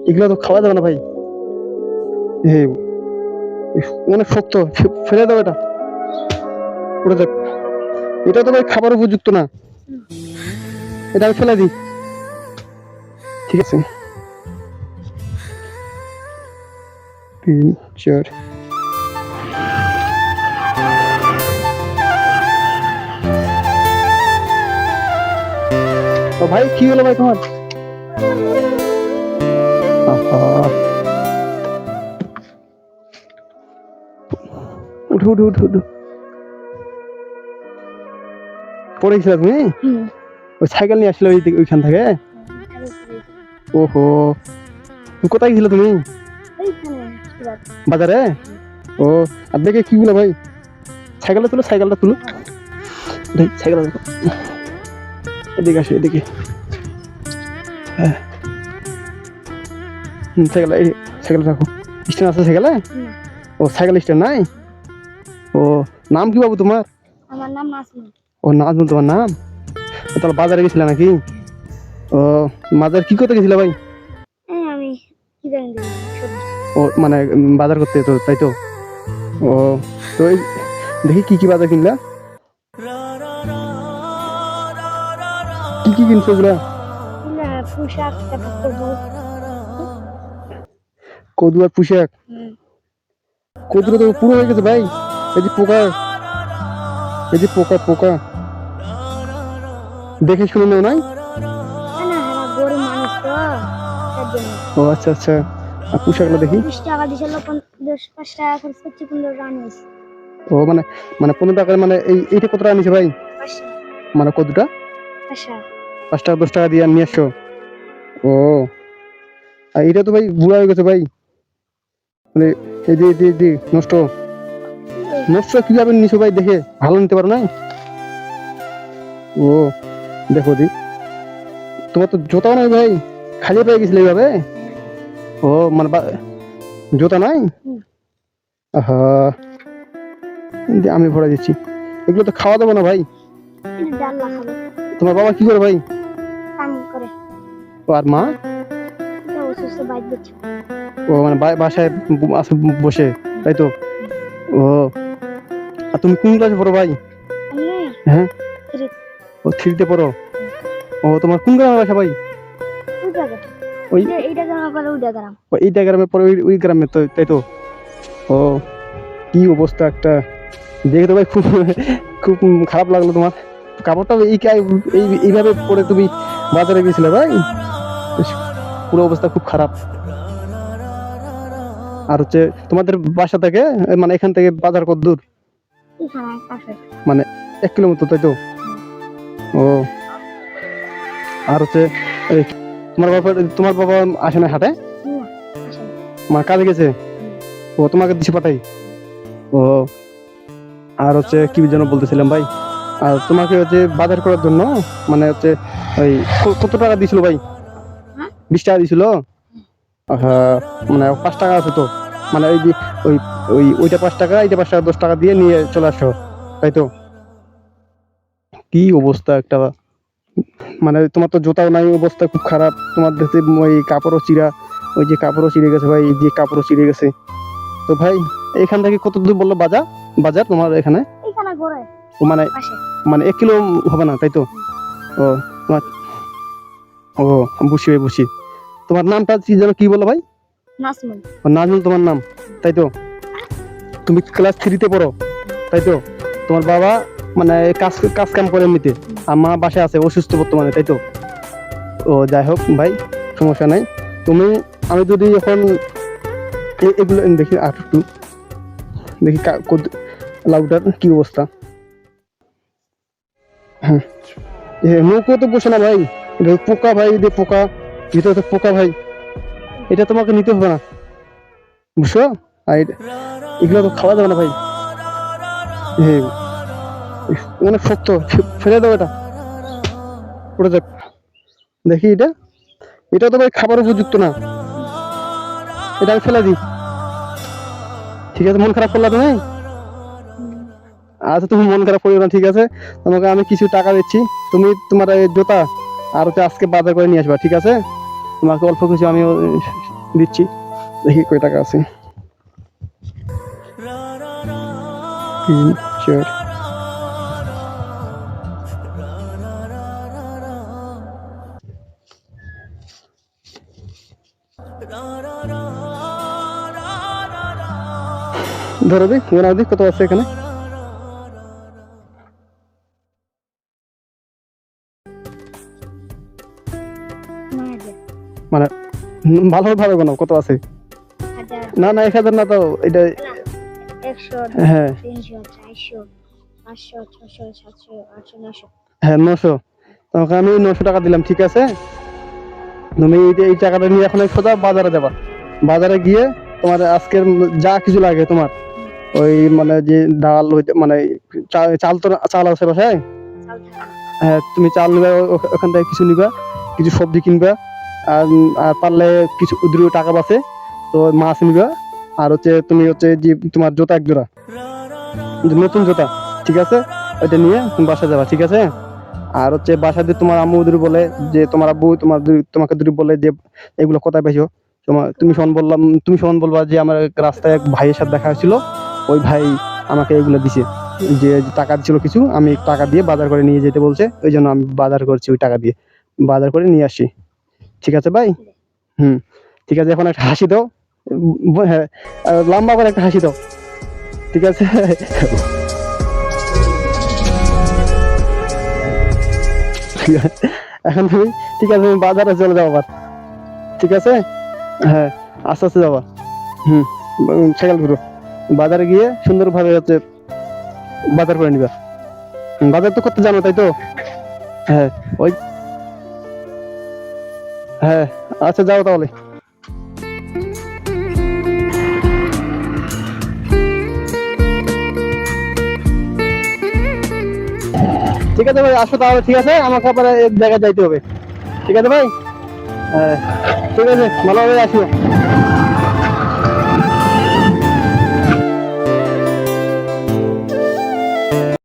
এগুলো তো খাওয়া যাবে না ভাই। অনেক শক্ত, ফেলে দাও এটা, পড়ে যাক। এটা তো ভাই খাবার উপযুক্ত না, এটা আমি ফেলে দিই। ঠিক আছে, 3 4 তো ভাই কি হলো ভাই তোমার? উঠো উঠো উঠো উঠো, পড়ে গেছিল তুমি? ওই সাইকেল নিয়ে আসলে ওইখান থেকে? ওহো, কোথায় গেছিল তুমি? বাজারে? ও, আর দেখে কি বলে ভাই, সাইকেলটা তুলো, সাইকেলটা তুলো, সাইকেল এদিকে আসো, এদিকে। হ্যাঁ, সাইকেল, এই সাইকেল রাখো। স্ট্যান্ড আছে সাইকেলে? ও, সাইকেল স্ট্যান্ড নাই? ও, নাম কি বাবু তোমার? আমার নাম নাজমুল। ও, নাজমুল তোমার নাম? তাহলে বাজারে গেছিলে নাকি? ও, বাজার কি করতে গেছিলে ভাই? আমি কি জানি, ও, মানে বাজার করতে তো, তাই তো? ও, তো দেখি কি কি বাজার কিনলা, কি কি কিনছো ওগুলা? পোশাক, কদু আর পুঁশাক? কদুটা তো পুরো হয়ে গেছে ভাই, এই যে পোকা, এই যে পোকা পোকা, দেখে শুনে নেও নাই? গরিব মানুষ তো, ও আচ্ছা আচ্ছা, আর পোশাকগুলো দেখি। 20 টাকা দিছিল, 5 টাকা খরচ করছি, 15 টাকা নিয়েছি। ও, মানে মানে 15 টাকার, মানে এইটা কত টাকা নিছে ভাই? 5 টাকা। মানে কদুটা 5 টাকা। 5 টাকা 10 টাকা দিয়ে নিয়ে আসছো? ও, আর এটা তো ভাই বুড়া হয়ে গেছে ভাই, মানে এই যে নষ্ট নষ্ট কিভাবে নিছো ভাই, দেখে ভালো নিতে পারো না? ও, দেখো দি, তোমার তো জুতাও নাই ভাই, খালি পেয়ে গেছিলে এইভাবে? ও, মানে জুতা নাই? আহা, আমি ভরে দিচ্ছি, এগুলো তো খাওয়া দেবো না ভাই। তোমার বাবা কি করে ভাই? কাম করে। ও, আর মা? অসুস্থ, বাইরে দিচ্ছে। ও, মানে বাসায় আছে বসে, তাই তো? ও, আর তুমি কোন ক্লাসে পড়ো ভাই? হ্যাঁ, ও 3-তে পড়ো? ও, তোমার কোন গ্রামে বাসা ভাই? ওই এইটা গ্রাম করে, ওইটা গ্রাম। এইটা গ্রামে পড়ে, ওই গ্রামে তো, তাই তো? ও, কি অবস্থা একটা, দেখে তো ভাই খুব খুব খারাপ লাগলো। তোমার কাপড়টা এইভাবে পরে তুমি বাজারে গেছিলে ভাই? পুরো অবস্থা খুব খারাপ। আর হচ্ছে তোমাদের বাসা থেকে, মানে এখান থেকে বাজার কত দূর? মানে 1 কিলোমিটার, তাই তো? ও, আর হচ্ছে তোমার বাবা আসে না হাটে? মানে কাজে গেছে? ও, তোমাকে দিছে পাঠাই? ও, আর হচ্ছে কি যেন বলতেছিলাম ভাই, আর তোমাকে হচ্ছে বাজার করার জন্য, মানে হচ্ছে ওই কত টাকা দিছিল ভাই? 20 টাকা দিছিল? হ্যাঁ, মানে 5 টাকা আছে তো, মানে ওই যে ওইটা 5 টাকা, এইটা 5 টাকা, 10 টাকা দিয়ে নিয়ে চলে আসো, তাই তো? কি অবস্থা একটা, মানে তোমার তো জুতাও নাই, অবস্থা খুব খারাপ তোমার, দেখতে ওই কাপড়ও চিরা, ওই যে কাপড়ও চিড়ে গেছে ভাই, এই যে কাপড়ও চিড়ে গেছে। তো ভাই এখান থেকে কত দূর বললো বাজার? বাজার তোমার এখানে? ও, মানে 1 কিলো হবে না, তাই তো? ও, তোমার, ও, বুঝি ভাই, বুঝি। তোমার নামটা কি যেন, কি বলো ভাই? নাজমুল। নাজমুল তোমার নাম, তাই তো? তুমি ক্লাস 3-তে পড়ো, তাই তো? তোমার বাবা মানে কাজ কাম করে এমনিতে, আর মা বাসায় আছে অসুস্থ বর্তমানে, তাই তো? ও, যাই হোক ভাই, সমস্যা নাই। আমি যদি এখন এগুলো দেখি, আর একটু দেখি লাউটার কি অবস্থা। হ্যাঁ, নৌকো তো বসে না ভাই, পোকা ভাই, পোকা, ভিতরে তো পোকা ভাই, এটা তোমাকে নিতে হবে না, বুঝছো? আর এগুলো তো খাওয়া যাবে না ভাই, অনেক শক্ত, ফেলে দাও এটা, পড়ে যাক। দেখি এটা তো ভাই খাবার উপযুক্ত না, এটা আমি ফেলে দিই। ঠিক আছে, মন খারাপ করলা তুমি? আচ্ছা, তুমি মন খারাপ করিও না, ঠিক আছে? তোমাকে আমি কিছু টাকা দিচ্ছি, তুমি তোমার এই জুতা আর হচ্ছে আজকে বাজার করে নিয়ে আসবা, ঠিক আছে? তোমাকে অল্প কিছু আমি দিচ্ছি, দেখি কয় টাকা আছে। 3 4 ধরো দিক গোনা দিক কত আছে এখানে। মানে ভালোভাবে গোনাও কত আছে। না না 1000 না তো এটা 100 হ্যাঁ 300 400 500 600 700 800 900 হ্যাঁ 900। তোমাকে আমি 900 টাকা দিলাম, ঠিক আছে। তুমি এই টাকাটা নিয়ে এখন সোজা বাজারে যাবা। বাজারে গিয়ে তোমার আজকের যা কিছু লাগে তোমার, ওই মানে যে ডাল মানে চাল তো চাল আছে বাসায়। চাল থাকে। হ্যাঁ তুমি চাল নিবা, ওখান থেকে কিছু নিবা, কিছু সবজি কিনবা, আর আর পারলে কিছু 2 টাকা বাঁচে তো মাছ নিবা। আর হচ্ছে তুমি হচ্ছে যে তোমার জুতা এক জোড়া, নতুন জুতা, ঠিক আছে, ওইটা নিয়ে তুমি বাসা যাবা, ঠিক আছে। আর হচ্ছে বাসা দিয়ে তোমার আম্মু যদি বলে যে তোমার আব্বু তোমাকে যদি বলে যে এগুলো কোথায় পাইছো, তুমি সমান বলবা যে আমার রাস্তায় এক ভাইয়ের সাথে দেখা হয়েছিল, ওই ভাই আমাকে এগুলো দিছে, যে টাকা দিছিল কিছু, আমি টাকা দিয়ে বাজার করে নিয়ে যেতে বলছে, ওই জন্য আমি বাজার করছি, ওই টাকা দিয়ে বাজার করে নিয়ে আসি, ঠিক আছে ভাই। ঠিক আছে, এখন একটা হাসি দাও। হ্যাঁ লম্বা করে একটা হাসি দাও, ঠিক আছে। এখন তুমি ঠিক আছে, তুমি বাজারে চলে যাও আবার, ঠিক আছে। হ্যাঁ আস্তে আস্তে যাবা। সাইকেল ঘুরো, বাজারে গিয়ে সুন্দরভাবে হচ্ছে বাজার করে নিবা। বাজার তো করতে জানো তাই তো। হ্যাঁ ওই হ্যাঁ আচ্ছা যাও তাহলে। ঠিক আছে ভাই, আসো তাহলে, ঠিক আছে, আমাকে আবার এক জায়গায় যাইতে হবে, ঠিক আছে ভাই। হ্যাঁ ঠিক আছে, ভালোভাবে আসিও।